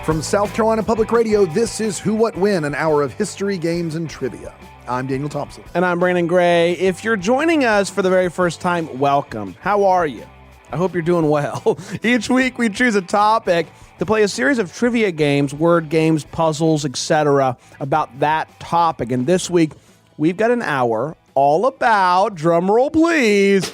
From South Carolina Public Radio, this is Who, What, When, an hour of history, games, and trivia. I'm Daniel Thompson. And I'm Brandon Gray. If you're joining us for the very first time, welcome. How are you? I hope you're doing well. Each week we choose a topic to play a series of trivia games, word games, puzzles, etc. about that topic. And this week we've got an hour all about, drumroll please,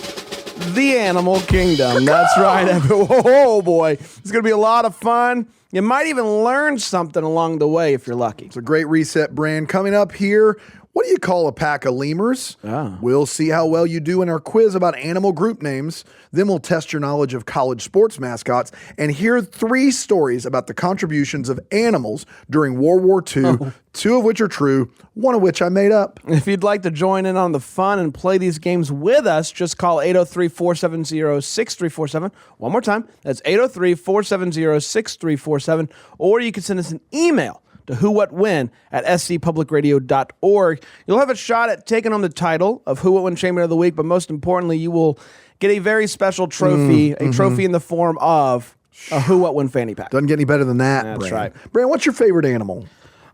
the animal kingdom. That's right. Oh boy, it's going to be a lot of fun. You might even learn something along the way if you're lucky. It's a great reset, Brand. Coming up here, what do you call a pack of lemurs? We'll see how well you do in our quiz about animal group names. Then we'll test your knowledge of college sports mascots and hear 3 stories about the contributions of animals during World War II, 2 of which are true, 1 of which I made up. If you'd like to join in on the fun and play these games with us, just call 803-470-6347. One more time, that's 803-470-6347. Or you can send us an email to whowhatwhen@scpublicradio.org. You'll have a shot at taking on the title of Who, What, When Champion of the Week, but most importantly, you will get a very special trophy, a trophy in the form of a Who, What, When fanny pack. Doesn't get any better than that, That's Brand. right. Brand, what's your favorite animal?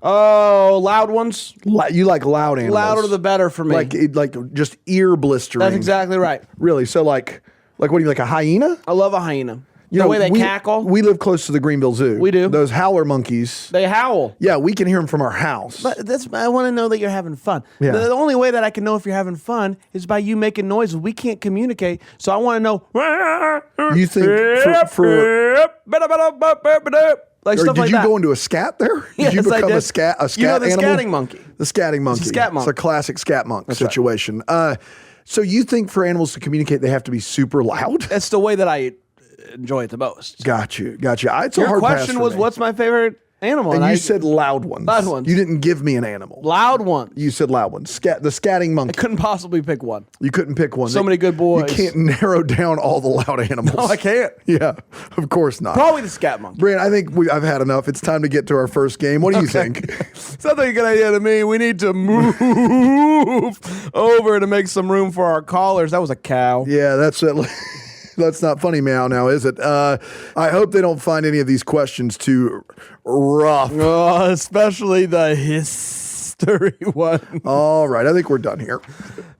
Oh, loud ones. You like loud animals. Louder the better for me. Like just ear blistering. That's exactly right. Really? So like what do you like, a hyena? I love a hyena. You The know, way they cackle. We live close to the Greenville Zoo. We do. Those howler monkeys. They howl. Yeah, we can hear them from our house. But I want to know that you're having fun. Yeah. The only way that I can know if you're having fun is by you making noises. We can't communicate, so I want to know. You think for like or stuff did like you that. go into a scat there? Yes, did you I become did. a scat You know, the animal? scatting monkey. The scatting monkey. It's a scat monk. It's a classic scat monk That's right. situation. So you think for animals to communicate, they have to be super loud? That's the way that I enjoy it the most. Got you. It's a Your hard pass question for was, me. what's my favorite animal? And you I said loud ones. Loud ones. You didn't give me an animal. loud ones. You said loud ones. The scatting I monkey. couldn't possibly pick one. You couldn't pick one. So many good boys. You can't narrow down all the loud animals. No, I can't. Yeah, of course not. Probably the scat monkey. Brand, I think I've had enough. It's time to get to our first game. What do you think? Sounds like a good idea to me. We need to move over to make some room for our callers. That was a cow. Yeah, that's it. That's not funny, meow, now, is it? I hope they don't find any of these questions too rough. Oh, especially the history one. All right, I think we're done here.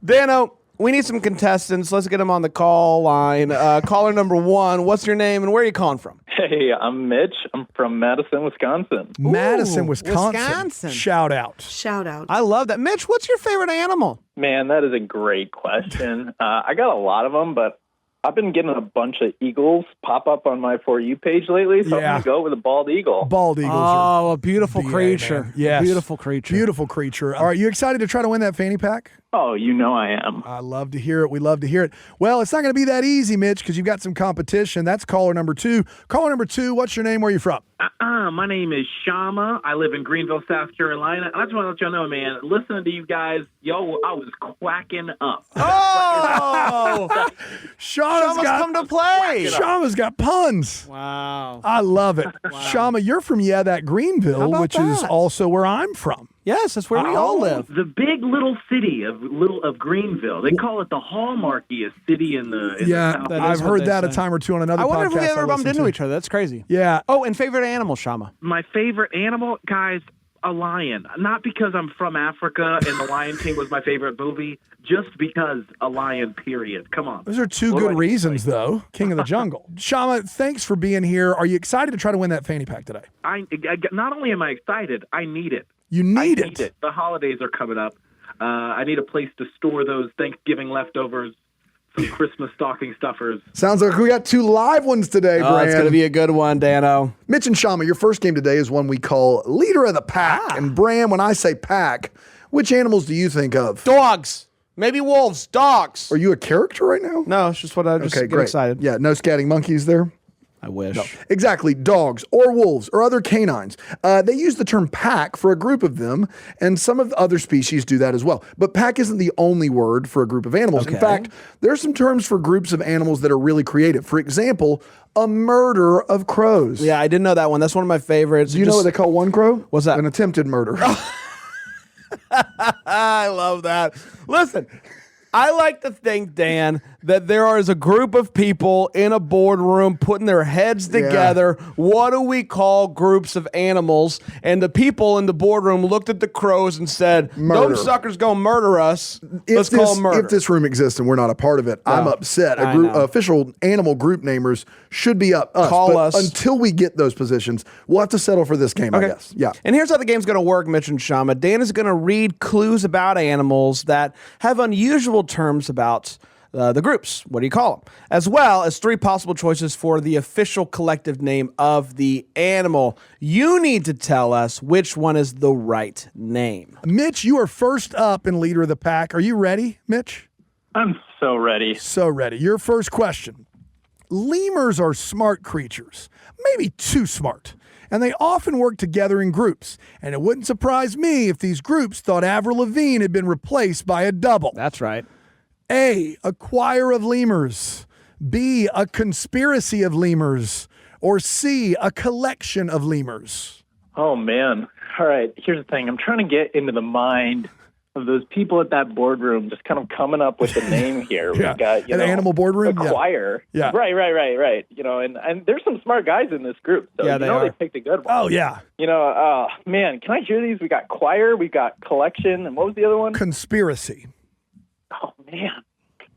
Dano, we need some contestants. Let's get them on the call line. Caller number 1, what's your name and where are you calling from? Hey, I'm Mitch. I'm from Madison, Wisconsin. Madison, Wisconsin. Wisconsin. Shout out. Shout out. I love that. Mitch, what's your favorite animal? Man, that is a great question. I got a lot of them, but I've been getting a bunch of eagles pop up on my For You page lately, so I'm going to go with a bald eagle. Bald eagles. Oh, a beautiful BA, creature. man. Yes. Beautiful creature. Beautiful creature. All right, you excited to try to win that fanny pack? Oh, you know I am. I love to hear it. We love to hear it. Well, it's not going to be that easy, Mitch, because you've got some competition. That's caller number 2. Caller number 2, what's your name? Where are you from? My name is Shama. I live in Greenville, South Carolina. I just want to let y'all know, man, listening to you guys, I was quacking up. Oh! Shama's come to play. Shama's got puns. Wow. I love it. Shama, you're from that Greenville, How about which is that? also where I'm from. Yes, that's where we all live. The big little city of Greenville. They call it the hallmarkiest city in the South. That I've is what heard they that a say. time or two on another I podcast. wonder if we ever I bumped listened into to. each other. That's crazy. Yeah. Oh, and favorite animal, Shama? My favorite animal, guys, a lion. Not because I'm from Africa and The Lion King was my favorite movie, just because a lion, period. Come on. Those are 2 good reasons, though. King of the Jungle. Shama, thanks for being here. Are you excited to try to win that fanny pack today? I not only am I excited, I need it. You I need need it. The holidays are coming up. I need a place to store those Thanksgiving leftovers, some Christmas stocking stuffers. Sounds like we got 2 live ones today, Oh, Brand. it's going to be a good one, Dano. Mitch and Shama, your first game today is one we call Leader of the Pack. And Bram, when I say pack, which animals do you think of? Dogs. Maybe wolves. Dogs. Are you a character right now? No, it's just what I just Okay, get great. excited. Yeah, no scatting monkeys there? I wish. No. Exactly. Dogs or wolves or other canines. They use the term pack for a group of them, and some of the other species do that as well. But pack isn't the only word for a group of animals. In Okay. fact, there are some terms for groups of animals that are really creative. For example, a murder of crows. Yeah, I didn't know that one. That's one of my favorites. Do you know what they call one crow? What's that? An attempted murder. I love that. Listen, I like to think, Dan, that there is a group of people in a boardroom putting their heads together. What do we call groups of animals? And the people in the boardroom looked at the crows and said, Murder. "Those suckers gonna murder us. Let's call them murder." If this room exists and we're not a part of it, I'm upset. Official animal group namers should be us. Call us. Until we get those positions, we'll have to settle for this game, I guess. Yeah. And here's how the game's going to work, Mitch and Shama. Dan is going to read clues about animals that have unusual terms about the groups. What do you call them? As well as 3 possible choices for the official collective name of the animal. You need to tell us which one is the right name. Mitch, you are first up in leader of the pack. Are you ready, Mitch? I'm so ready. So ready. Your first question. Lemurs are smart creatures, maybe too smart, and they often work together in groups. And it wouldn't surprise me if these groups thought Avril Lavigne had been replaced by a double. That's right. A choir of lemurs. B, a conspiracy of lemurs. Or C, a collection of lemurs. Oh, man. All right. Here's the thing. I'm trying to get into the mind of those people at that boardroom, just kind of coming up with the name here. We've got, an animal boardroom? A choir. Yeah. Right. And there's some smart guys in this group. So, they picked a good one. Oh, yeah. Man, can I hear these? We got choir, we got collection, and what was the other one? Conspiracy. Oh, man.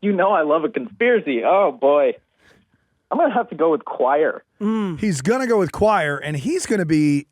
I love a conspiracy. Oh, boy. I'm going to have to go with choir. He's going to go with choir, and he's going to be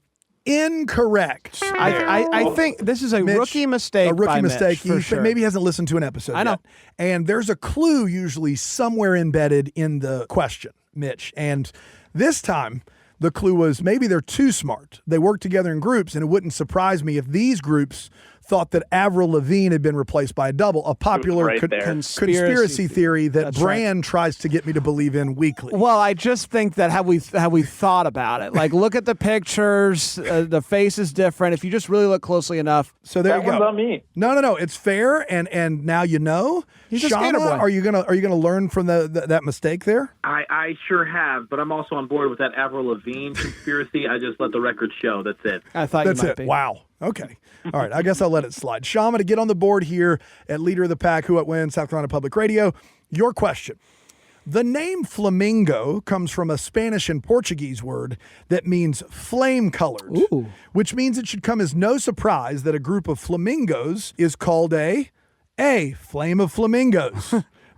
incorrect. I think this is a rookie mistake. A rookie mistake. Mitch, for sure. Maybe he hasn't listened to an episode I know. yet. And there's a clue usually somewhere embedded in the question, Mitch. And this time, the clue was maybe they're too smart. They work together in groups, and it wouldn't surprise me if these groups thought that Avril Lavigne had been replaced by a double, a popular conspiracy theory that Bran tries to get me to believe in weekly. Well, I just think that have we thought about it? Like, look at the pictures. The face is different. If you just really look closely enough. So there you go. That one's on me. No. It's fair, and now you know. He's a Shama, skater boy. are you gonna learn from that mistake there? I sure have, but I'm also on board with that Avril Lavigne conspiracy. I just let the record show. That's it. I thought That's you might it. be. Wow. Okay. All right. I guess I'll let it slide. Shama, to get on the board here at leader of the pack, Who What Wins, South Carolina Public Radio. Your question. The name flamingo comes from a Spanish and Portuguese word that means flame-colored, which means it should come as no surprise that a group of flamingos is called a flame of flamingos,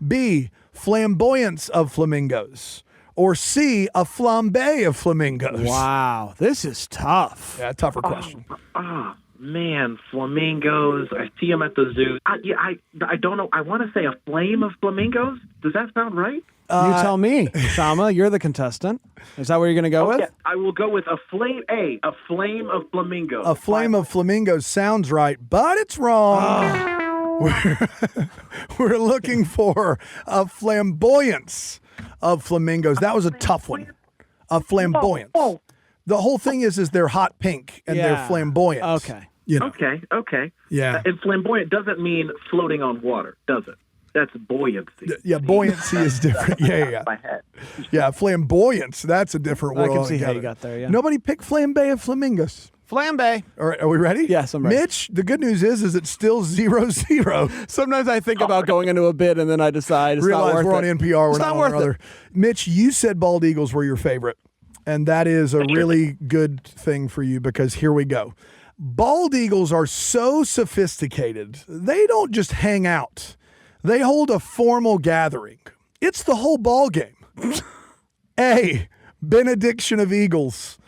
B, flamboyance of flamingos, or C, a flambe of flamingos. Wow, this is tough. Yeah, tougher question. Man, flamingos. I see them at the zoo. I don't know. I want to say a flame of flamingos. Does that sound right? You tell me, Shama. You're the contestant. Is that what you're going to go with? I will go with a flame. A flame of flamingos. A flame of flamingos sounds right, but it's wrong. We're looking for a flamboyance of flamingos. That was a tough one. A flamboyance. The whole thing is they're hot pink and they're flamboyant. Okay. Okay. Yeah. And flamboyant doesn't mean floating on water, does it? That's buoyancy. Yeah, buoyancy is different. Yeah. My head. Yeah, flamboyance, that's a different world. I can see how you got there, yeah. Nobody picked flambe of flamingos. Flambe. All right, are we ready? Yes, I'm ready. Mitch, the good news is it's still 0-0. Sometimes I think about going into a bid and then I decide it's Realize not worth we're on it. NPR. It's We're not worth on other. Mitch, you said bald eagles were your favorite, and that is a really good thing for you because here we go. Bald eagles are so sophisticated, they don't just hang out. They hold a formal gathering. It's the whole ball game. A, benediction of eagles.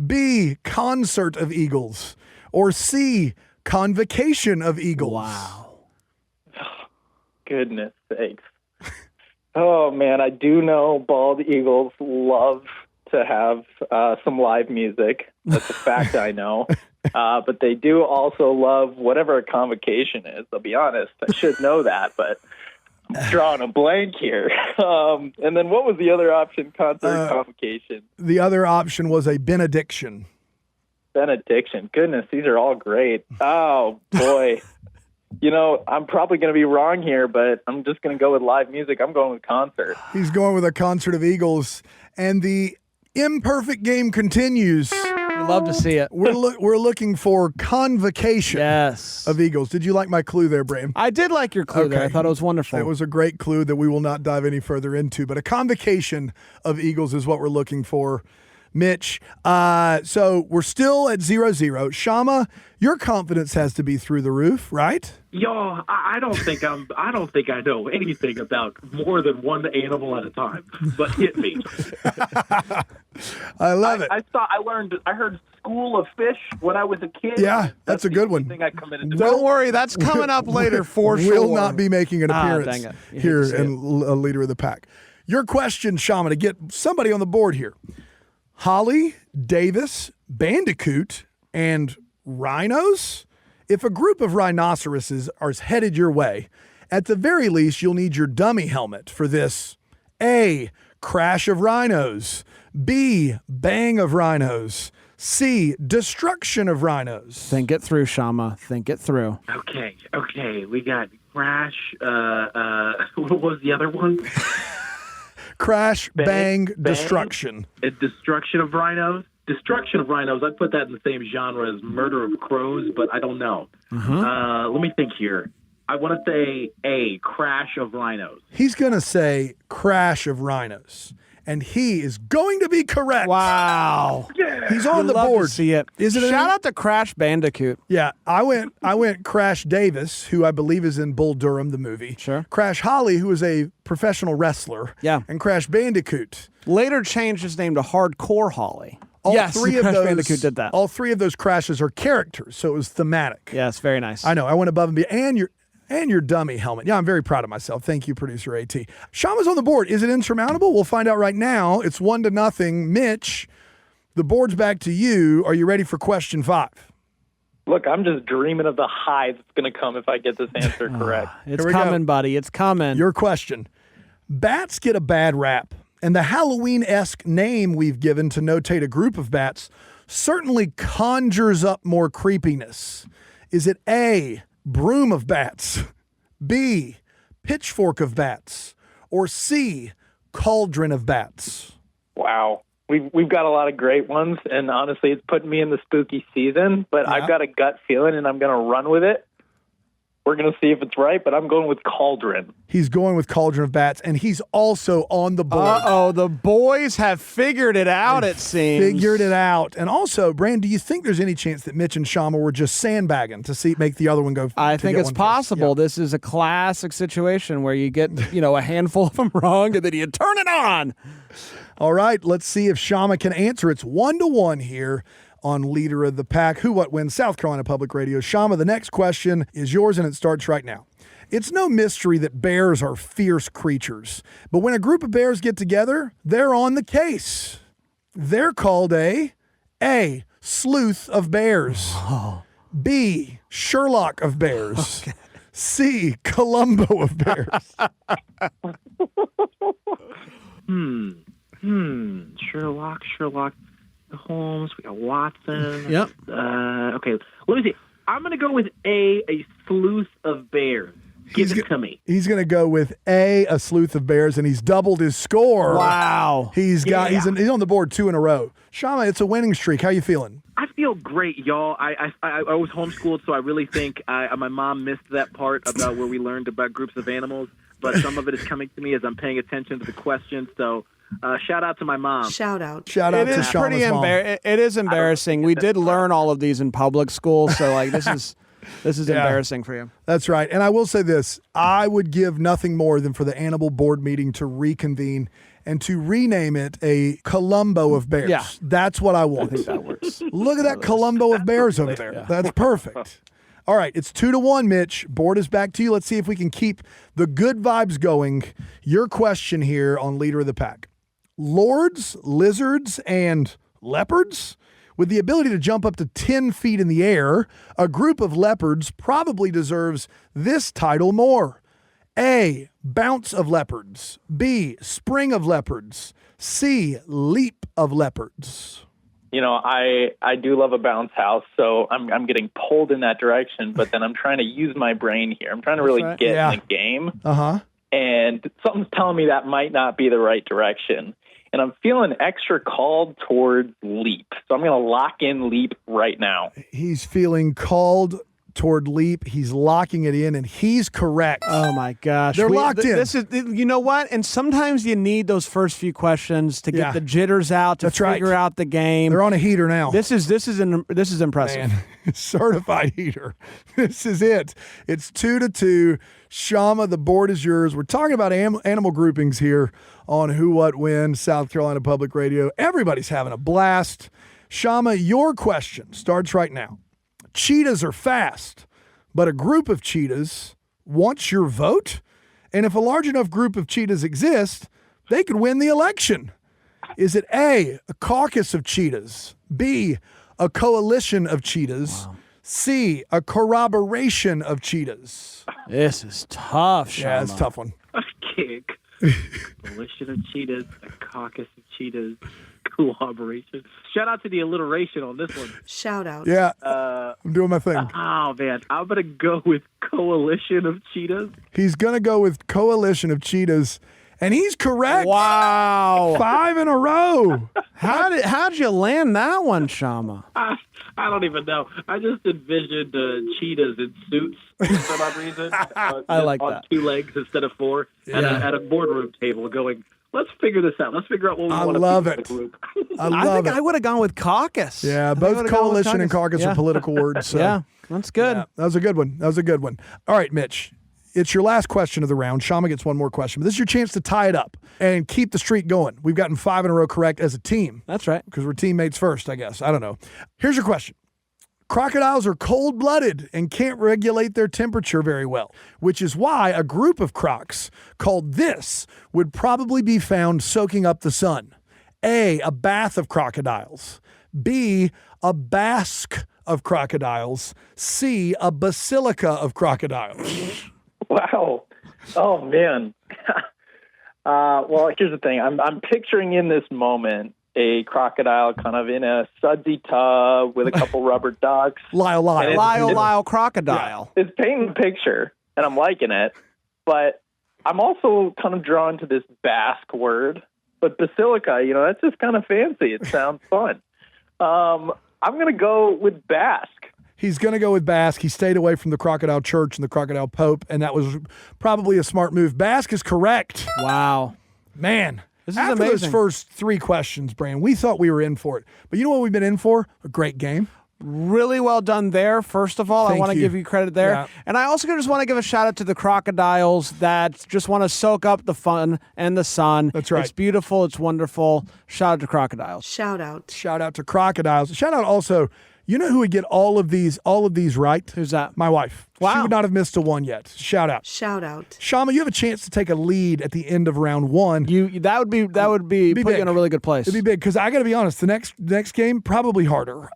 B, concert of eagles. Or C, convocation of eagles. Wow. Goodness sakes. Oh, man, I do know bald eagles love to have some live music. That's a fact I know. But they do also love whatever a convocation is. I'll be honest. I should know that, but I'm drawing a blank here. And then what was the other option? Concert, convocation. The other option was a benediction. Benediction. Goodness, these are all great. Oh, boy. I'm probably going to be wrong here, but I'm just going to go with live music. I'm going with concert. He's going with a concert of eagles. And the imperfect game continues. love to see it. We're looking for convocation of eagles. Did you like my clue there, Bram? I did like your clue there. I thought it was wonderful. It was a great clue that we will not dive any further into, but a convocation of eagles is what we're looking for, Mitch. So we're still at 0-0. Shama, your confidence has to be through the roof, right? Yo, I don't think I know anything about more than one animal at a time. But hit me. I love it. I heard School of Fish when I was a kid. Yeah, that's a good one. Thing I committed to. Don't worry, that's coming up later for sure. Will not be making an appearance dang it. here in a Leader of the Pack. Your question, Shama, to get somebody on the board here. Holly, Davis, Bandicoot, and rhinos? If a group of rhinoceroses are headed your way, at the very least, you'll need your dummy helmet for this. A, crash of rhinos. B, bang of rhinos. C, destruction of rhinos. Think it through, Shama. Think it through. Okay. We got crash. What was the other one? Crash, bang, destruction. Destruction of rhinos? Destruction of rhinos, I'd put that in the same genre as murder of crows, but I don't know. Let me think here. I want to say A, crash of rhinos. He's going to say crash of rhinos, and he is going to be correct. Wow. Yeah. He's on the board. To see it. Shout out to Crash Bandicoot. Yeah, I went Crash Davis, who I believe is in Bull Durham, the movie. Sure. Crash Holly, who is a professional wrestler. Yeah. And Crash Bandicoot. Later changed his name to Hardcore Holly. All yes, three of Crash those, Bandicoot did that. All three of those crashes are characters, so it was thematic. Yes, very nice. I know. I went above and beyond. And your dummy helmet. Yeah, I'm very proud of myself. Thank you, producer AT. Shama's on the board. Is it insurmountable? We'll find out right now. It's 1-0. Mitch, the board's back to you. Are you ready for question 5? Look, I'm just dreaming of the high that's going to come if I get this answer correct. It's coming, buddy. It's coming. Your question. Bats get a bad rap, and the Halloween-esque name we've given to notate a group of bats certainly conjures up more creepiness. Is it A, broom of bats, B, pitchfork of bats, or C, cauldron of bats? Wow. We've got a lot of great ones, and honestly, it's putting me in the spooky season, but I've got a gut feeling, and I'm going to run with it. We're going to see if it's right, but I'm going with cauldron. He's going with cauldron of bats, and he's also on the board. Uh-oh, the boys have figured it out, it seems. Figured it out. And also, Brand, do you think there's any chance that Mitch and Shama were just sandbagging to make the other one go? I think it's possible. Yeah. This is a classic situation where you get, a handful of them wrong, and then you turn it on. All right, let's see if Shama can answer. It's 1-1 here on Leader of the Pack. Who, what, wins? South Carolina Public Radio. Shama, the next question is yours, and it starts right now. It's no mystery that bears are fierce creatures, but when a group of bears get together, they're on the case. They're called a sleuth of bears, B, Sherlock of bears, C, Columbo of bears. Sherlock Holmes, we got Watson. Yep. Okay, let me see. I'm going to go with a sleuth of bears. Give it to me. He's going to go with a sleuth of bears, and he's doubled his score. Wow. He's on the board 2 in a row. Shama, it's a winning streak. How you feeling? I feel great, y'all. I was homeschooled, so I really think my mom missed that part about where we learned about groups of animals, but some of it is coming to me as I'm paying attention to the questions, so shout out to my mom. Shout out to Shama's mom. It is embarrassing. We did learn all of these in public school, so this is embarrassing for you. That's right. And I will say this. I would give nothing more than for the animal board meeting to reconvene and to rename it a Columbo of bears. Yeah. That's what I want. I think that works. Look at that Columbo of bears over there. Yeah. That's perfect. All right, it's 2-1, Mitch. Board is back to you. Let's see if we can keep the good vibes going. Your question here on Leader of the Pack. Lords, lizards, and leopards? With the ability to jump up to 10 feet in the air, a group of leopards probably deserves this title more. A, bounce of leopards. B, spring of leopards. C, leap of leopards. I do love a bounce house, so I'm getting pulled in that direction, but then I'm trying to use my brain here. I'm trying to really get in the game. Uh-huh. And something's telling me that might not be the right direction. and I'm feeling extra called towards leap. So I'm going to lock in leap right now. He's feeling called toward leap. He's locking it in, and he's correct. Oh my gosh. They're locked in. This is, you know what? And sometimes you need those first few questions to get the jitters out, to figure out the game. They're on a heater now. This is impressive. Man, certified heater. This is it. It's 2-2. Shama, the board is yours. We're talking about animal groupings here on Who What When, South Carolina Public Radio. Everybody's having a blast. Shama, your question starts right now. Cheetahs are fast, but a group of cheetahs wants your vote? And if a large enough group of cheetahs exist, they could win the election. Is it A, a caucus of cheetahs, B, a coalition of cheetahs, C, a corroboration of cheetahs? This is tough, Shama. Yeah, it's a tough one. A kick. Coalition of cheetahs, a caucus of cheetahs, cooperation. Shout out to the alliteration on this one. Shout out. Yeah, I'm doing my thing. Oh, man. I'm going to go with coalition of cheetahs. He's going to go with coalition of cheetahs, and he's correct. Wow. 5 in a row. How'd you land that one, Shama? I don't even know. I just envisioned cheetahs in suits for some reason. I like on that. 2 legs instead of 4 at a boardroom table going, let's figure this out. Let's figure out what we want to love do it. as a group. I think I would have gone with caucus. Yeah, both coalition and caucus are political words. So. Yeah, that's good. Yeah, that was a good one. All right, Mitch. It's your last question of the round. Shama gets one more question, but this is your chance to tie it up and keep the streak going. We've gotten 5 in a row correct as a team. That's right. Because we're teammates first, I guess. I don't know. Here's your question. Crocodiles are cold-blooded and can't regulate their temperature very well, which is why a group of crocs called this would probably be found soaking up the sun. A bath of crocodiles. B, a basque of crocodiles. C, a basilica of crocodiles. Wow. Oh, man. Well, here's the thing. I'm picturing in this moment a crocodile kind of in a sudsy tub with a couple rubber ducks. Lyle crocodile. It's painting the picture, and I'm liking it. But I'm also kind of drawn to this Basque word. But basilica, that's just kind of fancy. It sounds fun. I'm going to go with Basque. He's going to go with Basque. He stayed away from the crocodile church and the crocodile pope, and that was probably a smart move. Basque is correct. Wow. Man. This is After amazing. those first 3 questions, Brandon, we thought we were in for it. But you know what we've been in for? A great game. Really well done there, first of all. I want to give you credit there. Yeah. And I also just want to give a shout out to the crocodiles that just want to soak up the fun and the sun. That's right. It's beautiful. It's wonderful. Shout out to crocodiles. Shout out. Shout out to crocodiles. Shout out also, you know who would get all of these right? Who's that? My wife. Wow. She would not have missed a one yet. Shout out. Shout out. Shama, you have a chance to take a lead at the end of round 1. That would be put big. you in a really good place. It'd be big because I got to be honest. The next game probably harder.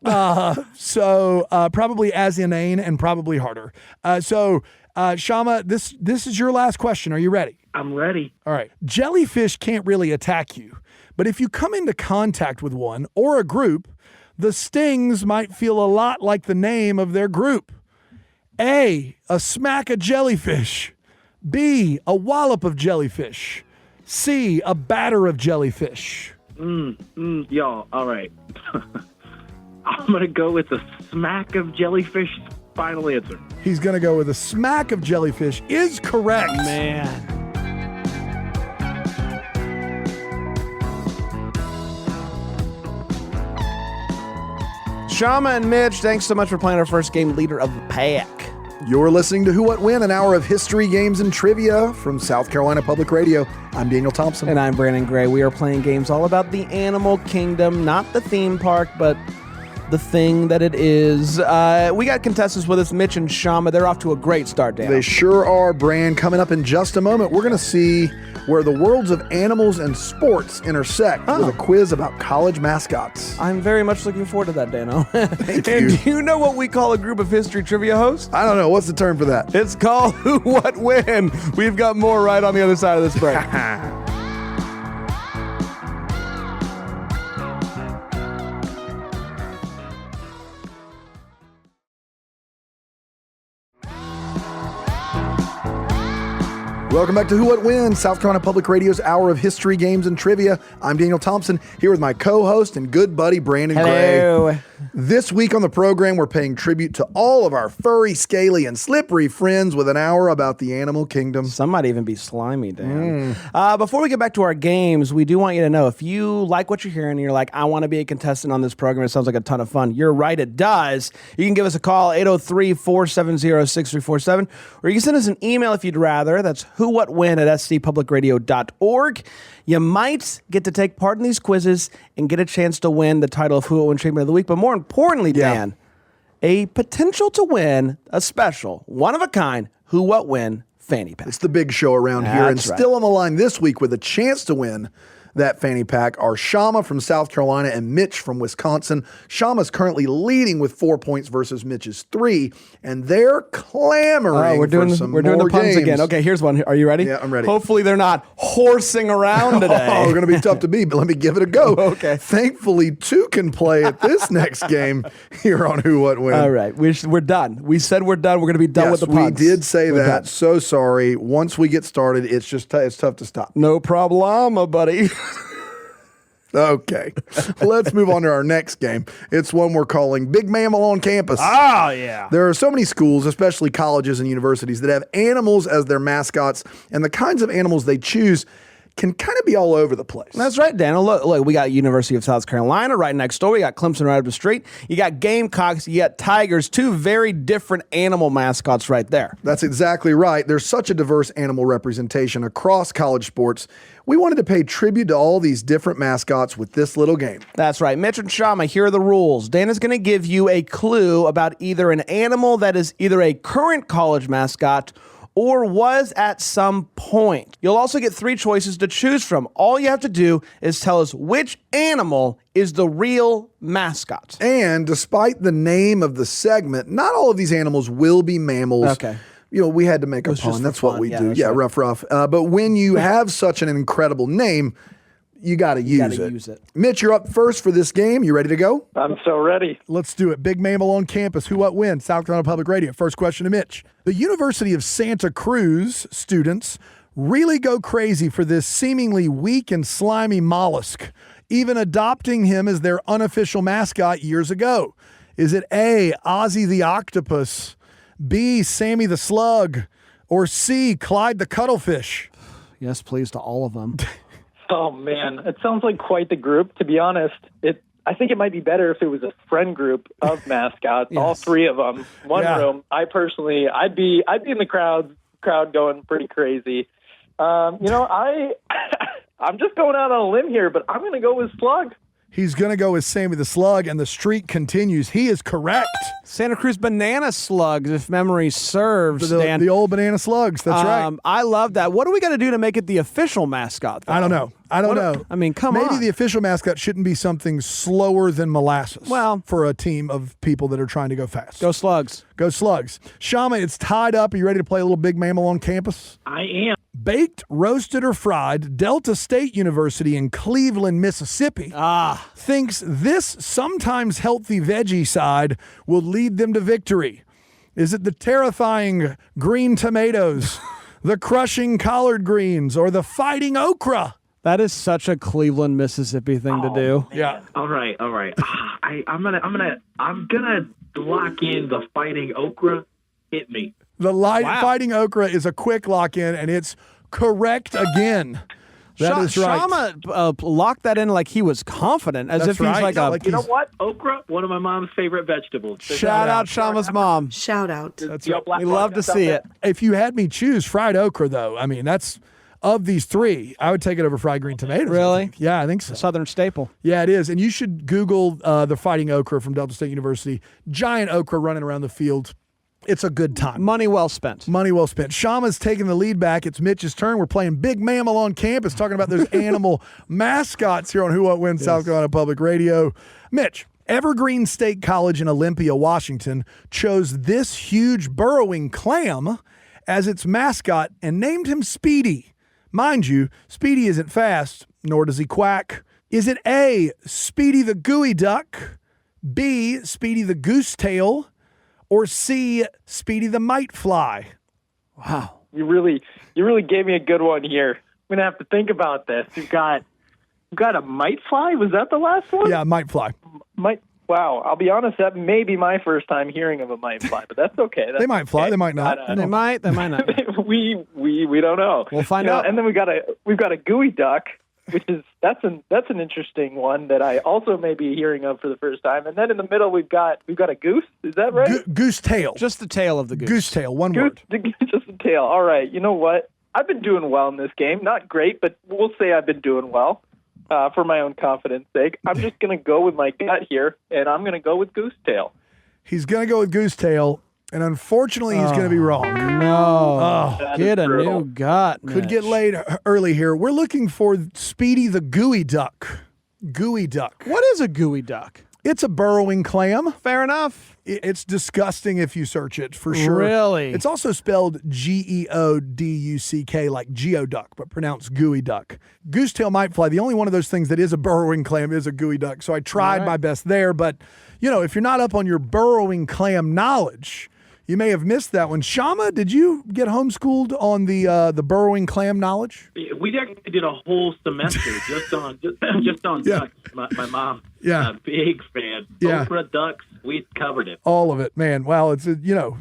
So probably as inane and probably harder. Shama, this is your last question. Are you ready? I'm ready. All right. Jellyfish can't really attack you, but if you come into contact with one or a group, the stings might feel a lot like the name of their group. A smack of jellyfish. B, a wallop of jellyfish. C, a batter of jellyfish. Y'all, all right. I'm going to go with a smack of jellyfish. Final answer. He's going to go with a smack of jellyfish is correct. Man. Shama and Mitch, thanks so much for playing our first game, Leader of the Pack. You're listening to Who What When, an hour of history, games, and trivia from South Carolina Public Radio. I'm Daniel Thompson. And I'm Brandon Gray. We are playing games all about the animal kingdom, not the theme park, but the thing that it is. We got contestants with us, Mitch and Shama. They're off to a great start, Dan. They sure are, Brand. Coming up in just a moment, we're going to see where the worlds of animals and sports intersect with a quiz about college mascots. I'm very much looking forward to that, Dano. Thank you. And do you know what we call a group of history trivia hosts? I don't know. What's the term for that? It's called Who What When. We've got more right on the other side of this break. Welcome back to Who What When, South Carolina Public Radio's Hour of History, Games, and Trivia. I'm Daniel Thompson, here with my co-host and good buddy, Brandon Gray. This week on the program, we're paying tribute to all of our furry, scaly, and slippery friends with an hour about the animal kingdom. Some might even be slimy, Dan. Before we get back to our games, we do want you to know, if you like what you're hearing and you're like, I want to be a contestant on this program, it sounds like a ton of fun, you're right, it does. You can give us a call, 803-470-6347, or you can send us an email if you'd rather. That's whowhatwin@scpublicradio.org. You might get to take part in these quizzes and get a chance to win the title of Who What Win Treatment of the Week. But more importantly, Dan, a potential to win a special, one-of-a-kind Who What Win fanny pack. It's the big show around here. And That's right. still on the line this week with a chance to win that fanny pack are Shama from South Carolina and Mitch from Wisconsin. Shama's currently leading with 4 points versus Mitch's 3, and they're clamoring we're doing for some the more puns games. again. Okay, here's one. Are you ready? Yeah, I'm ready. Hopefully they're not horsing around today. Oh, going to be tough to beat, but let me give it a go. Okay. Thankfully, two can play at this next game here on Who What When. All right, we're done. We said we're done. We're going to be done with the puns. we did say We're that. done. So sorry. Once we get started, it's just it's tough to stop. No problema, buddy. Okay, let's move on to our next game. It's one we're calling Big Mammal on Campus. Oh, yeah. There are so many schools, especially colleges and universities, that have animals as their mascots, and the kinds of animals they choose can kind of be all over the place. That's right, Daniel. Look, we got University of South Carolina right next door. We got Clemson right up the street. You got Gamecocks. You got Tigers. Two very different animal mascots right there. That's exactly right. There's such a diverse animal representation across college sports. We wanted to pay tribute to all these different mascots with this little game. That's right. Mitch and Shama, here are the rules. Dan is going to give you a clue about either an animal that is either a current college mascot or was at some point. You'll also get 3 choices to choose from. All you have to do is tell us which animal is the real mascot. And despite the name of the segment, not all of these animals will be mammals. Okay. You know, we had to make a was just pun. for That's what fun. we Yeah, do. that's Yeah, right. rough. But when you have such an incredible name, you got to use it. Mitch, you're up first for this game. You ready to go? I'm so ready. Let's do it. Big Mammal on Campus. Who What When? South Carolina Public Radio. First question to Mitch. The University of Santa Cruz students really go crazy for this seemingly weak and slimy mollusk, even adopting him as their unofficial mascot years ago. Is it A, Ozzy the Octopus, B, Sammy the Slug, or C, Clyde the Cuttlefish? Yes, please, to all of them. Oh, man. It sounds like quite the group. To be honest, I think it might be better if it was a friend group of mascots, Yes. all 3 of them, one Yeah. room. I'd be in the crowd going pretty crazy. I'm just going out on a limb here, but I'm going to go with Slug. He's going to go with Sammy the Slug, and the streak continues. He is correct. Santa Cruz banana slugs, if memory serves, Dan. The old banana slugs. That's right. I love that. What do we got to do to make it the official mascot, though? I don't know. I mean, come on. Maybe the official mascot shouldn't be something slower than molasses. Well, for a team of people that are trying to go fast. Go Slugs. Go Slugs. Shama, it's tied up. Are you ready to play a little Big Mammal on Campus? I am. Baked, roasted, or fried, Delta State University in Cleveland, Mississippi thinks this sometimes healthy veggie side will lead them to victory. Is it the terrifying green tomatoes, the crushing collard greens, or the fighting okra? That is such a Cleveland, Mississippi thing to do. Yeah. All right. I'm gonna lock in the fighting okra. Hit me. The fighting okra is a quick lock-in, and it's correct again. That is right. Shama locked that in like he was confident, as That's if he's right. like Yeah, a... like You know what? Okra, one of my mom's favorite vegetables. Shout out Shama's mom. Shout out. That's Yo, right. Black We love to Rock, see it. If you had me choose fried okra, though, I mean, that's of these 3, I would take it over fried green tomatoes. I Really? think. Yeah, I think so. Southern staple. Yeah, it is. And you should Google the fighting okra from Delta State University. Giant okra running around the field. It's a good time. Money well spent. Money well spent. Shama's taking the lead back. It's Mitch's turn. We're playing Big Mammal on Campus, talking about those animal mascots here on Who What Wins, South Carolina Public Radio. Mitch, Evergreen State College in Olympia, Washington, chose this huge burrowing clam as its mascot and named him Speedy. Mind you, Speedy isn't fast, nor does he quack. Is it A, Speedy the Gooey Duck, B, Speedy the Goose Tail, or C, Speedy the Mite Fly? Wow. You really gave me a good one here. I'm gonna have to think about this. We've got a mite fly. Was that the last one? Yeah, mite fly. Wow. I'll be honest. That may be my first time hearing of a mite fly, but that's okay. They might fly. Okay. They might not. They might. They might not. we don't know. We'll find out. And then we've got a gooey duck, which is that's an interesting one that I also may be hearing of for the first time. And then in the middle we've got a goose. Is that right? Goose tail. Just the tail of the goose. Goose tail. One word. Just the tail. All right. You know what? I've been doing well in this game. Not great, but we'll say I've been doing well. For my own confidence sake, I'm just going to go with my gut here, and I'm going to go with goose tail. He's going to go with goose tail, and unfortunately, he's going to be wrong. No. Get a new gut, Mitch. Could get laid early here. We're looking for Speedy the gooey duck. Gooey duck. What is a gooey duck? It's a burrowing clam. Fair enough. It's disgusting if you search it, for sure. Really? It's also spelled Geoduck, like geoduck, but pronounced gooey duck. Goosetail mitefly, the only one of those things that is a burrowing clam is a gooey duck. So I tried my best there, but if you're not up on your burrowing clam knowledge, you may have missed that one. Shama, did you get homeschooled on the burrowing clam knowledge? We actually did a whole semester just on ducks. My mom, big fan. Okra, ducks, we covered it. All of it, man. Well, it's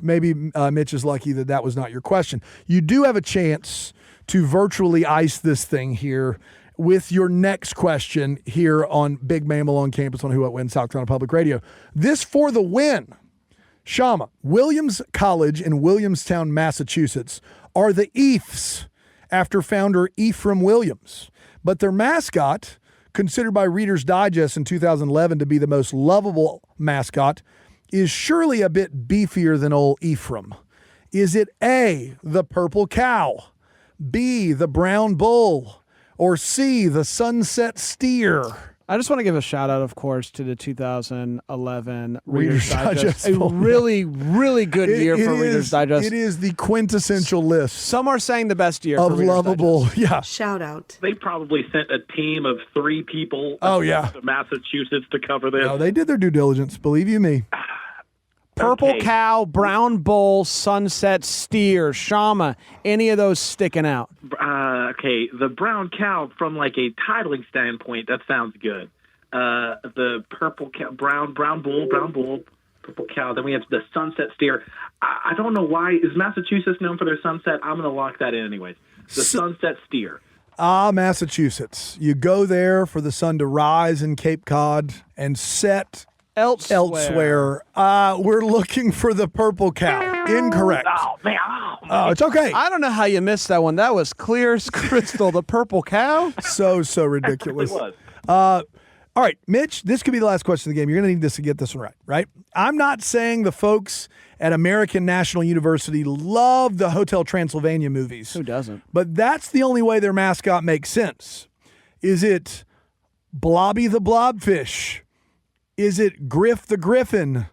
maybe Mitch is lucky that was not your question. You do have a chance to virtually ice this thing here with your next question here on Big Mammal on Campus on Who What Wins, South Carolina Public Radio. This for the win. Shama, Williams College in Williamstown, Massachusetts, are the Ephs after founder Ephraim Williams. But their mascot, considered by Reader's Digest in 2011 to be the most lovable mascot, is surely a bit beefier than old Ephraim. Is it A, the purple cow, B, the brown bull, or C, the sunset steer? I just want to give a shout out, of course, to the 2011 Reader's Digest. A really, really good year for Reader's Digest. It is the quintessential list. Some are saying the best year of for Reader's lovable. Digest. Yeah. Shout out. They probably sent a team of 3 people to Massachusetts to cover this. No, they did their due diligence, believe you me. Purple cow, brown bull, sunset steer, Shama, any of those sticking out? Okay, the brown cow, from like a titling standpoint, that sounds good. The purple cow, brown bull, purple cow. Then we have the sunset steer. I don't know why. Is Massachusetts known for their sunset? I'm going to lock that in anyways. The sunset steer. Massachusetts. You go there for the sun to rise in Cape Cod and set elsewhere. We're looking for the purple cow. Incorrect. Oh, man. Oh, it's okay. I don't know how you missed that one. That was clear as crystal. The purple cow? So ridiculous. It was. All right, Mitch, this could be the last question of the game. You're going to need this to get this one right? I'm not saying the folks at American National University love the Hotel Transylvania movies. Who doesn't? But that's the only way their mascot makes sense. Is it Blobby the Blobfish? Is it Griff the Griffin?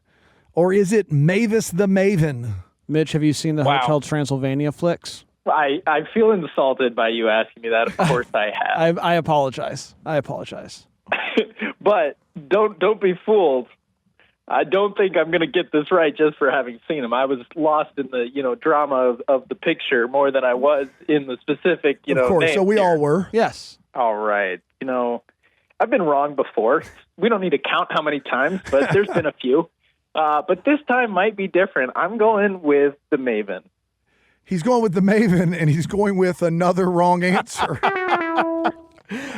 Or is it Mavis the Maven? Mitch, have you seen the Hotel Transylvania flicks? I feel insulted by you asking me that. Of course I have. I apologize. But don't be fooled. I don't think I'm going to get this right just for having seen them. I was lost in the drama of the picture more than I was in the specific of course. name So we here. all were. Yes. All right. I've been wrong before. We don't need to count how many times, but there's been a few. But this time might be different. I'm going with the Maven. He's going with the Maven, and he's going with another wrong answer.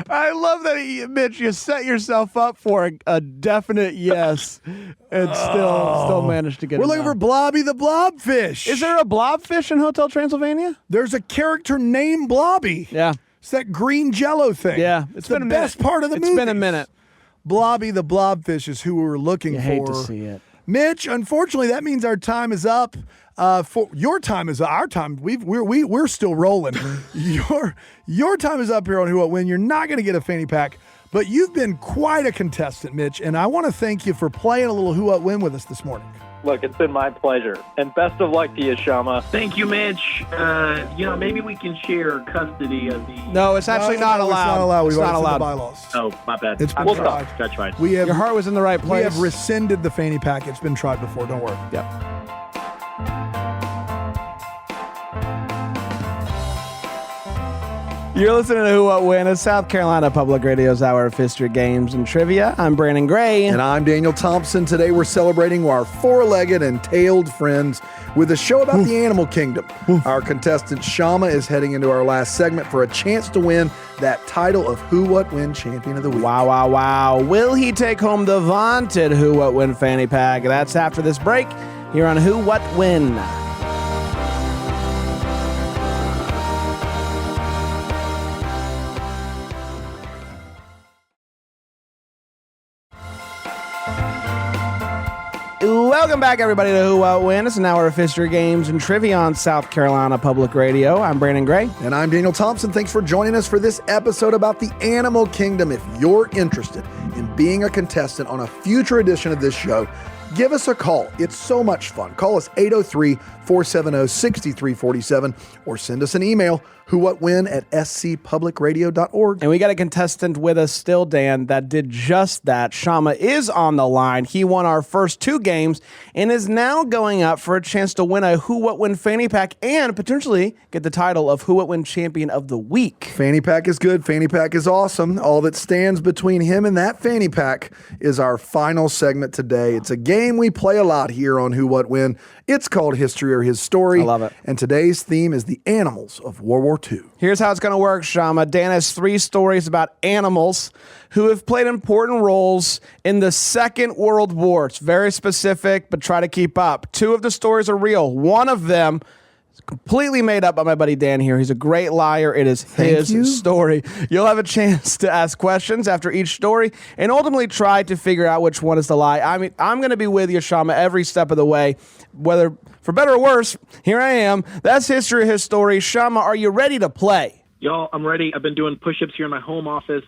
I love that, Mitch, you set yourself up for a definite yes and still managed to get We're it looking down. for Blobby the Blobfish. Is there a blobfish in Hotel Transylvania? There's a character named Blobby. Yeah. It's that green jello thing. Yeah. It's the best part of the movie. It's been a minute. Blobby the Blobfish is who we were looking for. Hate to see it. Mitch, unfortunately, that means our time is up. For your time is our time. We're still rolling. Your time is up here on Who What Win. You're not going to get a fanny pack, but you've been quite a contestant, Mitch, and I want to thank you for playing a little Who What Win with us this morning. Look, it's been my pleasure, and best of luck to you, Shama. Thank you, Mitch. Maybe we can share custody of the... No, it's actually not allowed. It's not allowed. It's We've not already seen allowed. the bylaws. Oh, my bad. It's been We'll tried. talk. That's right. Your heart was in the right place. We have rescinded the fanny pack. It's been tried before. Don't worry. Yep. You're listening to Who, What, When, a South Carolina Public Radio's Hour of History, Games, and Trivia. I'm Brandon Gray. And I'm Daniel Thompson. Today we're celebrating our four-legged and tailed friends with a show about the animal kingdom. Our contestant Shama is heading into our last segment for a chance to win that title of Who, What, When Champion of the Week. Wow, wow, wow. Will he take home the vaunted Who, What, When fanny pack? That's after this break here on Who, What, When. Welcome back, everybody, to Who, What, When. It's an hour of history, games, and trivia on South Carolina Public Radio. I'm Brandon Gray. And I'm Daniel Thompson. Thanks for joining us for this episode about the animal kingdom. If you're interested in being a contestant on a future edition of this show, give us a call. It's so much fun. Call us 803-470-6347 or send us an email, whowhatwhen@scpublicradio.org. And we got a contestant with us still, Dan, that did just that. Shama is on the line. He won our first two games and is now going up for a chance to win a Who, What, When fanny pack and potentially get the title of Who, What, When Champion of the Week. Fanny pack is good. Fanny pack is awesome. All that stands between him and that fanny pack is our final segment today. It's a game we play a lot here on Who, What, When. It's called History or His Story. I love it. And today's theme is the animals of World War II. Here's how it's going to work, Shama. Dan has three stories about animals who have played important roles in the Second World War. It's very specific, but try to keep up. Two of the stories are real. One of them is completely made up by my buddy Dan here. He's a great liar. It is his story. You'll have a chance to ask questions after each story and ultimately try to figure out which one is the lie. I mean, I'm going to be with you, Shama, every step of the way, whether for better or worse. Here I am. That's History of His Story. Shama, are you ready to play? Y'all, I'm ready. I've been doing push-ups here in my home office.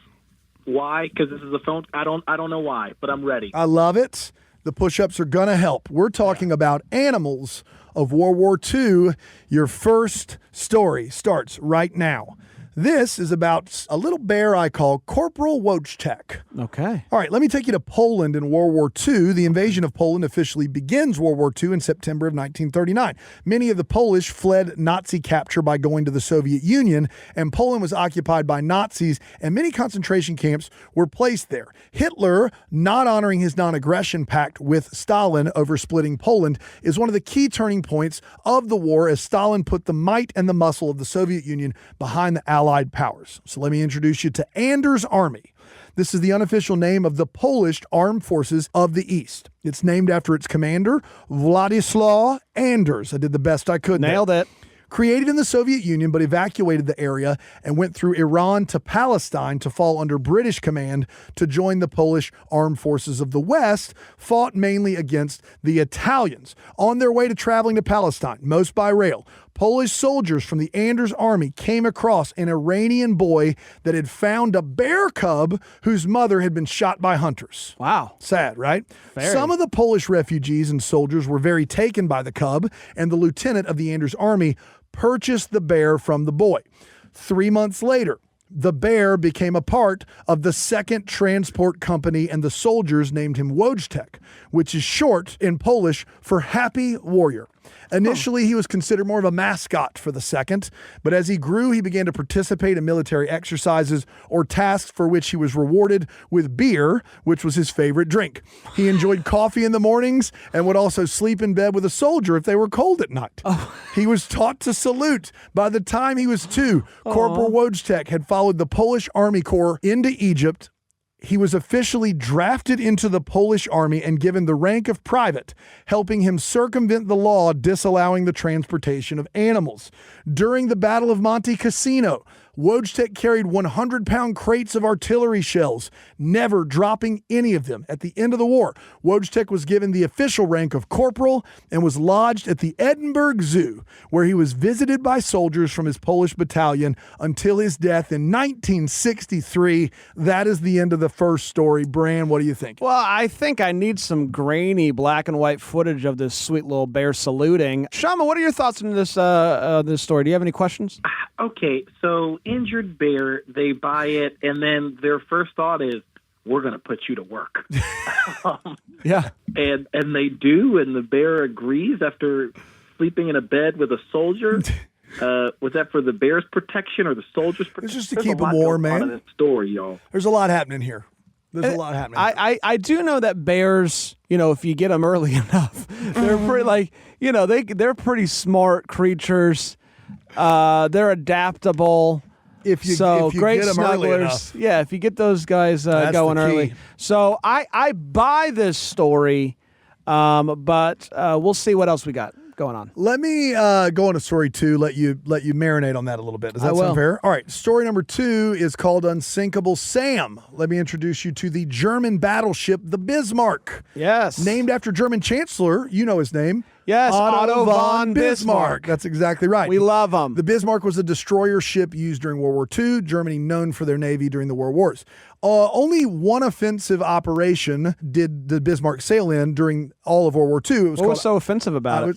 Why? Because this is a phone. I don't know why, but I'm ready. I love it. The push-ups are going to help. We're talking about animals of World War II. Your first story starts right now. This is about a little bear I call Corporal Wojtek. Okay. All right, let me take you to Poland in World War II. The invasion of Poland officially begins World War II in September of 1939. Many of the Polish fled Nazi capture by going to the Soviet Union, and Poland was occupied by Nazis, and many concentration camps were placed there. Hitler, not honoring his non-aggression pact with Stalin over splitting Poland, is one of the key turning points of the war as Stalin put the might and the muscle of the Soviet Union behind the Allied powers. So let me introduce you to Anders Army. This is the unofficial name of the Polish Armed Forces of the East. It's named after its commander, Władysław Anders. I did the best I could. Nailed it. Created in the Soviet Union, but evacuated the area and went through Iran to Palestine to fall under British command to join the Polish Armed Forces of the West, fought mainly against the Italians. On their way to traveling to Palestine, most by rail, Polish soldiers from the Anders Army came across an Iranian boy that had found a bear cub whose mother had been shot by hunters. Wow. Sad, right? Very. Some of the Polish refugees and soldiers were very taken by the cub, and the lieutenant of the Anders Army purchased the bear from the boy. 3 months later, the bear became a part of the 2nd Transport Company, and the soldiers named him Wojtek, which is short in Polish for Happy Warrior. Initially, he was considered more of a mascot for the 2nd, but as he grew, he began to participate in military exercises or tasks for which he was rewarded with beer, which was his favorite drink. He enjoyed coffee in the mornings and would also sleep in bed with a soldier if they were cold at night. He was taught to salute. By the time he was 2, Corporal Wojtek had followed the Polish Army Corps into Egypt. He was officially drafted into the Polish army and given the rank of private, helping him circumvent the law disallowing the transportation of animals. During the Battle of Monte Cassino, Wojtek carried 100-pound crates of artillery shells, never dropping any of them. At the end of the war, Wojtek was given the official rank of corporal and was lodged at the Edinburgh Zoo, where he was visited by soldiers from his Polish battalion until his death in 1963. That is the end of the first story. Bran, what do you think? Well, I think I need some grainy black and white footage of this sweet little bear saluting. Shama, what are your thoughts on this this story? Do you have any questions? Okay, so injured bear, they buy it, and then their first thought is, we're going to put you to work. Yeah. And they do, and the bear agrees after sleeping in a bed with a soldier. Was that for the bears' protection or the soldiers' protection? It's just to There's keep a lot them warm, going on man. in this story, y'all. There's a lot happening here. There's a lot happening. I do know that bears, if you get them early enough, they're pretty they're pretty smart creatures. They're adaptable. If you great get 'em early snugglers. enough. Yeah, if you get those guys going the key. early. So I buy this story, but we'll see what else we got going on. Let me go on to story 2. Let you marinate on that a little bit. Does that I sound will. fair? All right. Story number 2 is called Unsinkable Sam. Let me introduce you to the German battleship, the Bismarck. Yes. Named after German Chancellor, you know his name. Yes, Otto von Bismarck. That's exactly right. We love them. The Bismarck was a destroyer ship used during World War II, Germany known for their navy during the World Wars. Only one offensive operation did the Bismarck sail in during all of World War II. What was so offensive about it?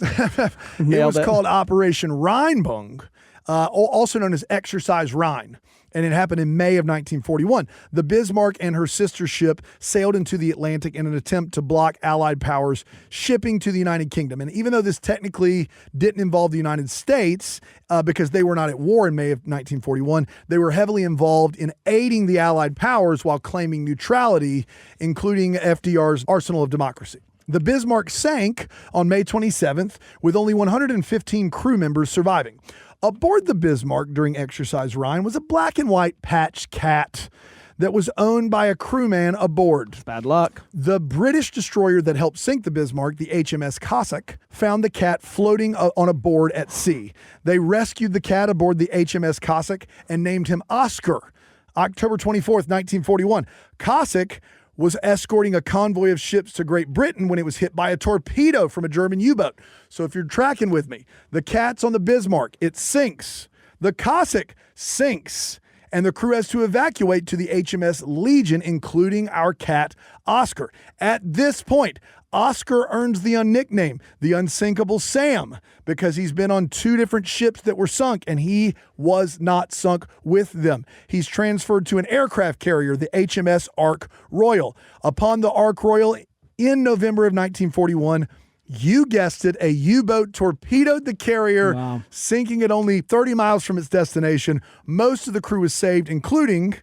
It was called Operation Rheinbung, also known as Exercise Rhine. And it happened in May of 1941. The Bismarck and her sister ship sailed into the Atlantic in an attempt to block Allied powers shipping to the United Kingdom. And even though this technically didn't involve the United States, because they were not at war in May of 1941, they were heavily involved in aiding the Allied powers while claiming neutrality, including FDR's arsenal of democracy. The Bismarck sank on May 27th with only 115 crew members surviving. Aboard the Bismarck during Exercise Rhine was a black and white patch cat that was owned by a crewman aboard. Bad luck. The British destroyer that helped sink the Bismarck, the HMS Cossack, found the cat floating on a board at sea. They rescued the cat aboard the HMS Cossack and named him Oscar. October 24th, 1941. Cossack was escorting a convoy of ships to Great Britain when it was hit by a torpedo from a German U-boat. So if you're tracking with me, the cat's on the Bismarck, it sinks. The Cossack sinks, and the crew has to evacuate to the HMS Legion, including our cat, Oscar. At this point, Oscar earns the nickname, the Unsinkable Sam, because he's been on 2 different ships that were sunk, and he was not sunk with them. He's transferred to an aircraft carrier, the HMS Ark Royal. Upon the Ark Royal in November of 1941, you guessed it, a U-boat torpedoed the carrier, sinking it only 30 miles from its destination. Most of the crew was saved, including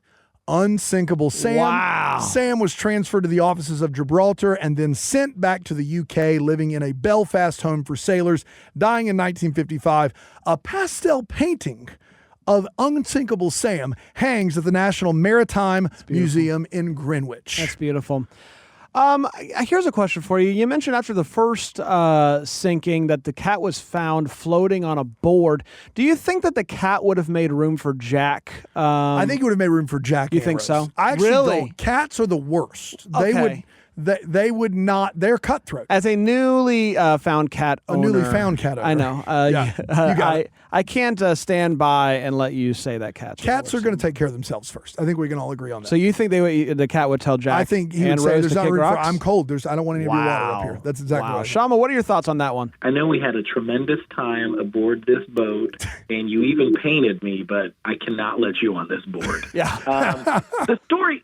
Unsinkable Sam. Wow. Sam was transferred to the offices of Gibraltar and then sent back to the UK, living in a Belfast home for sailors, dying in 1955. A pastel painting of Unsinkable Sam hangs at the National Maritime Museum in Greenwich. That's beautiful. Here's a question for you. You mentioned after the first sinking that the cat was found floating on a board. Do you think that the cat would have made room for Jack? I think it would have made room for Jack. You think so? I actually Really? don't. Cats are the worst. Okay. They would not. They're cutthroat. As a newly found cat owner. A newly found cat owner. I know. Yeah, you got it. I can't stand by and let you say that Cats are going to take care of themselves first. I think we can all agree on that. So you think the cat would tell Jack? I think he and would say, Rose "There's to not kick room for. rocks? I'm cold. I don't want any of your water up Wow. here." That's exactly Wow. right. Shama, what are your thoughts on that one? I know we had a tremendous time aboard this boat, and you even painted me, but I cannot let you on this board. Yeah. The story,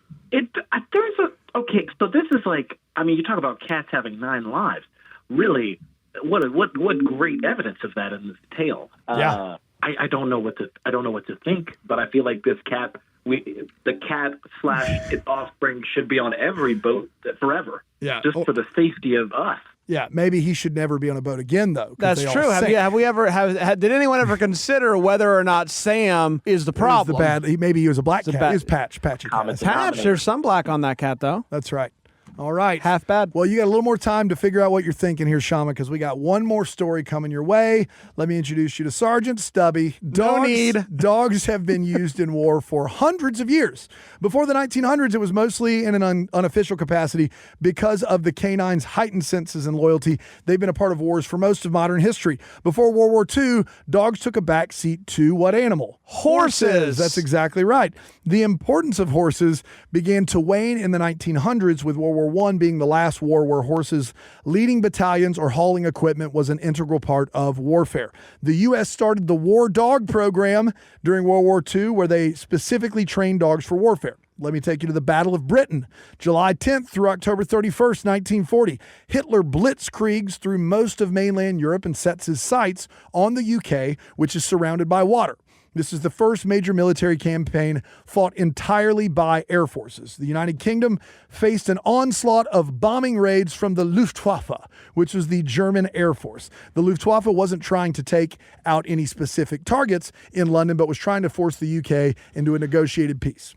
okay, so this is like, I mean, you talk about cats having 9 lives. Really, what great evidence of that in this tale. Yeah. I don't know what to think, but I feel like this cat, the cat / its offspring should be on every boat forever. Yeah. Just for the safety of us. Yeah, maybe he should never be on a boat again, though. 'cause That's they all true. sink. Did anyone ever consider whether or not Sam is the problem? Maybe he was a black cat. bad- He was patchy cat. Patch, there's some black on that cat, though. That's right. All right. Half bad. Well, you got a little more time to figure out what you're thinking here, Shama, because we got one more story coming your way. Let me introduce you to Sergeant Stubby. Dogs have been used in war for hundreds of years. Before the 1900s, it was mostly in an unofficial capacity because of the canine's heightened senses and loyalty. They've been a part of wars for most of modern history. Before World War II, dogs took a back seat to what animal? Horses. That's exactly right. The importance of horses began to wane in the 1900s, with World War I being the last war where horses leading battalions or hauling equipment was an integral part of warfare. The U.S. started the War Dog program during World War II, where they specifically trained dogs for warfare. Let me take you to the Battle of Britain, July 10th through October 31st, 1940. Hitler blitzkriegs through most of mainland Europe and sets his sights on the UK, which is surrounded by water. This is the first major military campaign fought entirely by air forces. The United Kingdom faced an onslaught of bombing raids from the Luftwaffe, which was the German Air Force. The Luftwaffe wasn't trying to take out any specific targets in London, but was trying to force the UK into a negotiated peace.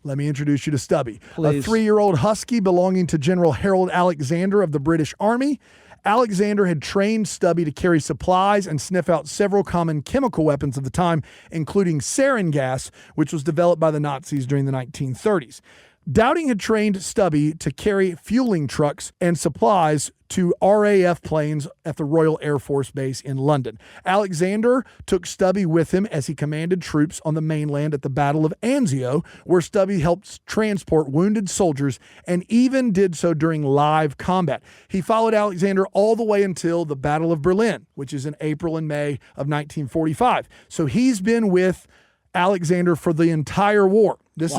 Let me introduce you to Stubby, Please. a 3-year-old husky belonging to General Harold Alexander of the British Army. Alexander had trained Stubby to carry supplies and sniff out several common chemical weapons of the time, including sarin gas, which was developed by the Nazis during the 1930s. Dowding had trained Stubby to carry fueling trucks and supplies to RAF planes at the Royal Air Force Base in London. Alexander took Stubby with him as he commanded troops on the mainland at the Battle of Anzio, where Stubby helped transport wounded soldiers and even did so during live combat. He followed Alexander all the way until the Battle of Berlin, which is in April and May of 1945. So he's been with Alexander for the entire war. This is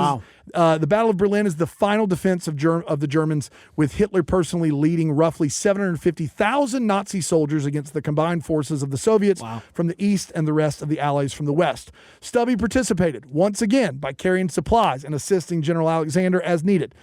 the Battle of Berlin is the final defense of the Germans, with Hitler personally leading roughly 750,000 Nazi soldiers against the combined forces of the Soviets from the east and the rest of the Allies from the west. Stubby participated once again by carrying supplies and assisting General Alexander as needed.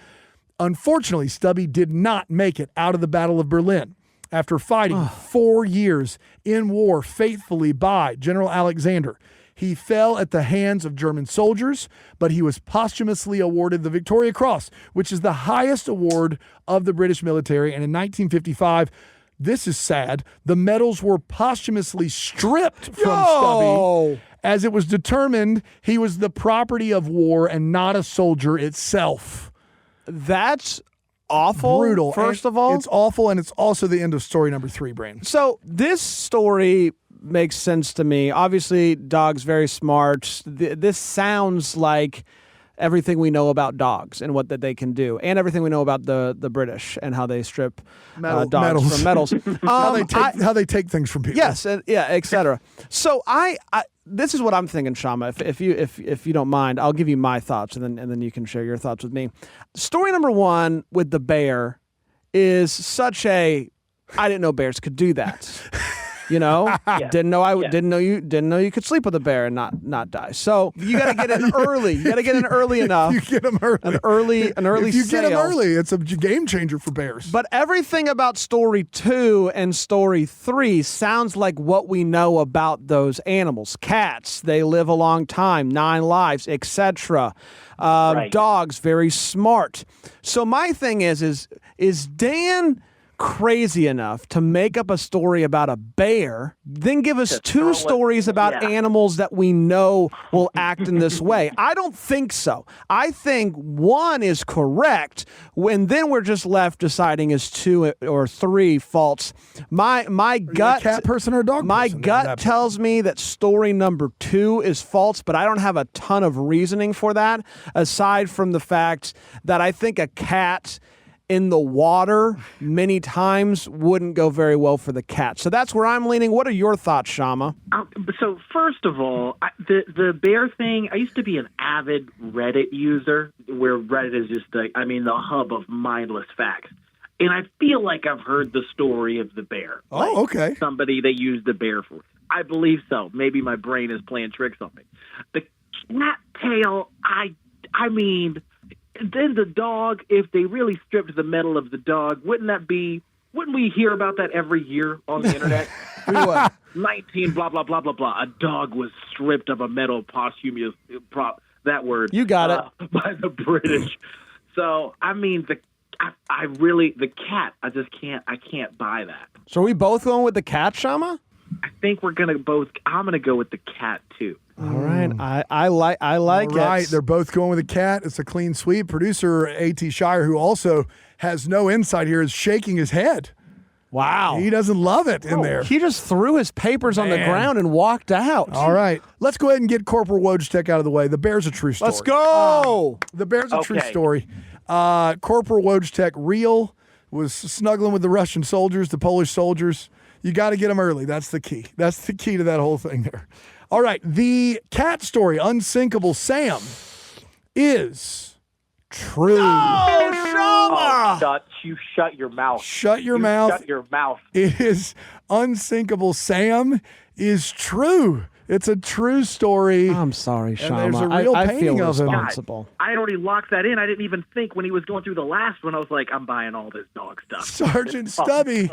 Unfortunately, Stubby did not make it out of the Battle of Berlin. After fighting 4 years in war faithfully by General Alexander, he fell at the hands of German soldiers, but he was posthumously awarded the Victoria Cross, which is the highest award of the British military. And in 1955, this is sad, the medals were posthumously stripped from Stubby, as it was determined he was the property of war and not a soldier itself. That's awful. Brutal. First of all, it's awful, and it's also the end of story number 3, Brain. So this story makes sense to me. Obviously, dog's very smart. This sounds like everything we know about dogs and what that they can do, and everything we know about the British and how they strip dogs medals. from medals. How they take things from people. Yes, etc. So I this is what I'm thinking, Shama. If you don't mind, I'll give you my thoughts, and then you can share your thoughts with me. Story number 1 with the bear is such a I didn't know bears could do that. You know, didn't know you could sleep with a bear and not die. So you got to get in early. You got to get in early enough. You get them early. An early. If you sale. get them early, it's a game changer for bears. But everything about story 2 and story 3 sounds like what we know about those animals. Cats, they live a long time, 9 lives, etc. Dogs, very smart. So my thing is Dan crazy enough to make up a story about a bear, then give us 2 stories about animals that we know will act in this way? I don't think so. I think 1 is correct, when then we're just left deciding is 2 or 3 false. My gut, a cat person or a dog my person? gut tells me that story number 2 is false, but I don't have a ton of reasoning for that, aside from the fact that I think a cat in the water many times wouldn't go very well for the cat. So that's where I'm leaning. What are your thoughts, Shama? So first of all, the bear thing, I used to be an avid Reddit user, where Reddit is just the hub of mindless facts. And I feel like I've heard the story of the bear. Oh, okay. Somebody they used the bear for. I believe so. Maybe my brain is playing tricks on me. The cat tail, I mean, then the dog, if they really stripped the metal of the dog, wouldn't we hear about that every year on the internet? 19 blah, blah, blah, blah, blah. A dog was stripped of a metal posthumous, that word. You got it. By the British. So, I mean, the cat, I can't buy that. So are we both going with the cat, Shama? I think I'm going to go with the cat too. All right, I like All right, it. they're both going with a cat. It's a clean sweep. Producer A.T. Shire, who also has no insight here, is shaking his head. Wow. He doesn't love it in there. He just threw his papers on the ground and walked out. All right, let's go ahead and get Corporal Wojtek out of the way. The bear's a true story. Let's go. The bear's a true story. Corporal Wojtek, real, was snuggling with the Russian soldiers, the Polish soldiers. You got to get them early. That's the key. That's the key to that whole thing there. All right, the cat story, Unsinkable Sam, is true. Oh, Shama! Shut your mouth. Shut your mouth. Shut your mouth. It is unsinkable. Sam is true. It's a true story. I'm sorry, Shama. there's a real I feel painting of him. responsible. I had already locked that in. I didn't even think when he was going through the last one. I was like, I'm buying all this dog stuff. Sergeant Stubby.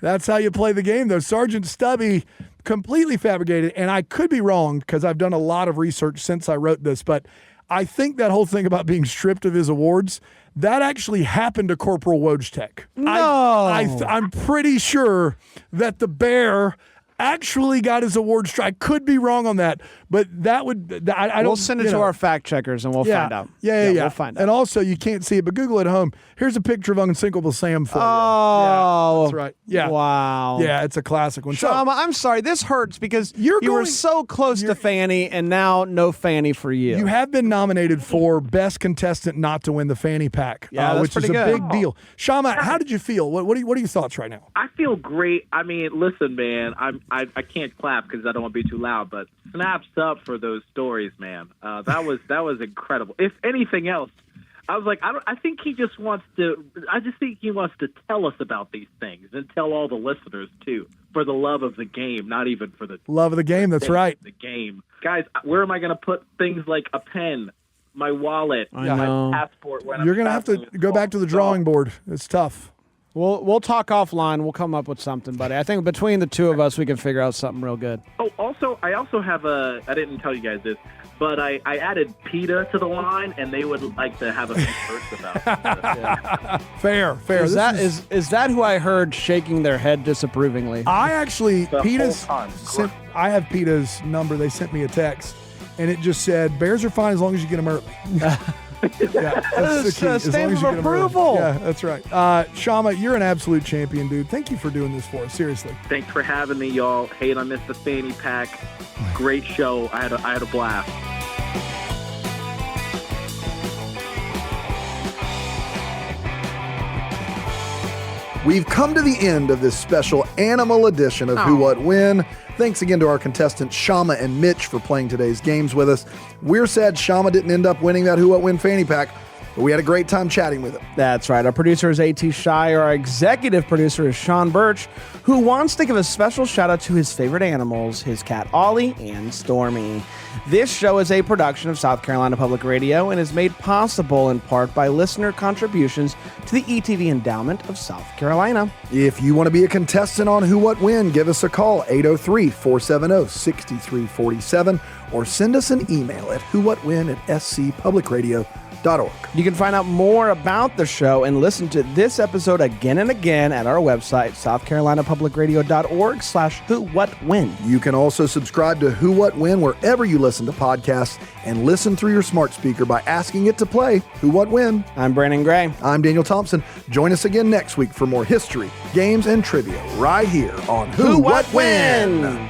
That's how you play the game, though. Sergeant Stubby, completely fabricated. And I could be wrong because I've done a lot of research since I wrote this, but I think that whole thing about being stripped of his awards, that actually happened to Corporal Wojtek. No. I'm pretty sure that the bear actually got his award stripped. I could be wrong on that, but that would I don't. We'll send it to our fact checkers and we'll find out. Yeah. We'll find out. And also, you can't see it, but Google it at home. Here's a picture of Unsinkable Sam for you. Oh, Yeah, that's right. Yeah. Wow. Yeah, it's a classic one. Shama, I'm sorry. This hurts because you were so close to Fanny, and now no Fanny for you. You have been nominated for Best Contestant not to win the Fanny Pack, that's which is pretty a good. big deal. Shama, how did you feel? What are your thoughts right now? I feel great. I mean, listen, man, I can't clap because I don't want to be too loud, but snaps up for those stories, man. That was incredible. If anything else, I was like, I think he just wants to. I just think he wants to tell us about these things and tell all the listeners too, for the love of the game, not even for the love of the game. That's right. The game, guys. Where am I going to put things like a pen, my wallet, I know. my passport? When You're going to have to go back to the drawing board. It's tough. We'll talk offline. We'll come up with something, buddy. I think between the two of us, we can figure out something real good. Oh, also, I also have I didn't tell you guys this, but I added PETA to the line, and they would like to have a few words about it. Fair. Is that who I heard shaking their head disapprovingly? I actually, The PETA's whole time. I have PETA's number. They sent me a text, and it just said, "Bears are fine as long as you get them early." Yeah, that's the key. As Stamp long as you of get 'em early. approval. Yeah, that's right. Shama, you're an absolute champion, dude. Thank you for doing this for us. Seriously. Thanks for having me, y'all. Hate I missed the fanny pack. Great show. I had a blast. We've come to the end of this special animal edition of Who What When. Thanks again to our contestants Shama and Mitch for playing today's games with us. We're sad Shama didn't end up winning that Who What When fanny pack, but we had a great time chatting with him. That's right. Our producer is A.T. Shire. Our executive producer is Sean Birch, who wants to give a special shout out to his favorite animals, his cat Ollie and Stormy. This show is a production of South Carolina Public Radio and is made possible in part by listener contributions to the ETV Endowment of South Carolina. If you want to be a contestant on Who What When, give us a call, 803-470-6347, or send us an email at whowhatwhen@scpublicradio.org. You can find out more about the show and listen to this episode again and again at our website, southcarolinapublicradio.org/whowhatwhen. You can also subscribe to Who What When wherever you listen to podcasts and listen through your smart speaker by asking it to play Who What When. I'm Brandon Gray. I'm Daniel Thompson. Join us again next week for more history, games, and trivia right here on Who What When.